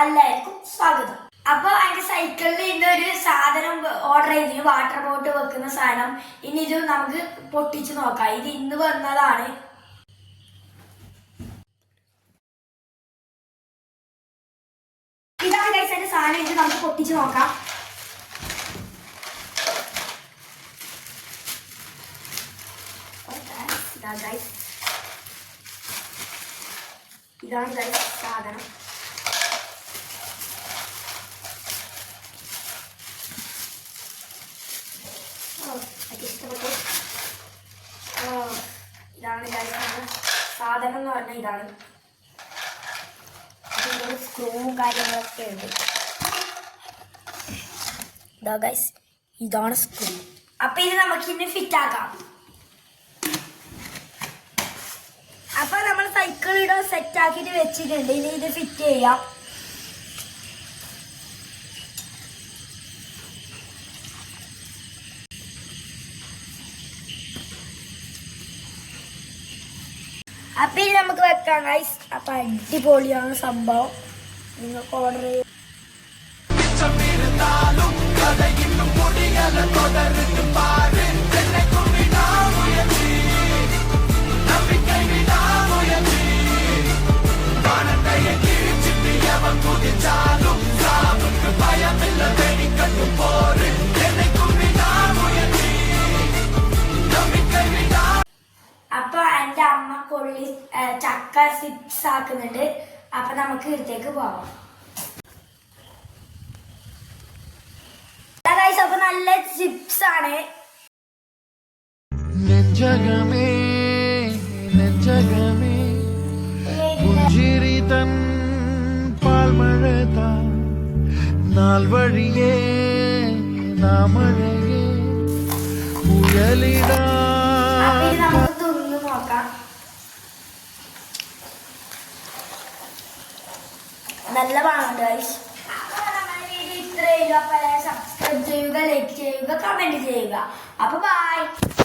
എല്ലാവർക്കും സ്വാഗതം. അപ്പൊ എന്റെ സൈക്കിളിൽ ഇന്നൊരു സാധനം ഓർഡർ ചെയ്തിന്, വാട്ടർ ബോട്ടിൽ വെക്കുന്ന സാധനം. ഇനി ഇത് നമുക്ക് പൊട്ടിച്ചു നോക്കാം. ഇത് ഇന്ന് വന്നതാണ്. ഇതാണ് ഗൈസ് എന്റെ സാധനം. ഇത് നമുക്ക് പൊട്ടിച്ചു നോക്കാം. ഇതാണ് ഗൈസ് സാധനം. ഇഷ്ടപ്പെട്ടു. ഇതാണ് സാധനം എന്ന് പറഞ്ഞാൽ ഇതാണ്. സ്ക്രൂവും കാര്യങ്ങളൊക്കെ ഉണ്ട്. ഇതാ ഗൈസ്, ഇതാണ് സ്ക്രൂ. അപ്പൊ ഇത് നമുക്ക് ഇന്ന് ഫിറ്റ് ആക്കാം. അപ്പൊ നമ്മൾ സൈക്കിൾ ഇവിടെ സെറ്റ് ആക്കിയിട്ട് വെച്ചിട്ടുണ്ട്. ഇനി ഇത് ഫിറ്റ് ചെയ്യാം. അപ്പൊ ഇത് നമുക്ക് വെക്കാം ഗൈസ്. അപ്പൊ അടിപൊളിയാണ് സംഭവം. നിങ്ങൾക്ക് ഓർഡർ ചെയ്യും. അപ്പൊ എന്റെ അമ്മ കൊള്ളി ചക്ക ചിപ്സ് ആക്കുന്നുണ്ട്. അപ്പൊ നമുക്ക് ഇതിലേക്ക് പോവാം. അപ്പൊ നല്ല ചിപ്സ് ആണ്. നമുക്ക് തിന്നു നോക്കാം. നല്ല പാടുണ്ട് ഗൈസ്. ഇത്രയും സബ്സ്ക്രൈബ് ചെയ്യുക, ലൈക്ക് ചെയ്യുക, കമന്റ് ചെയ്യുക. അപ്പൊ ബൈ.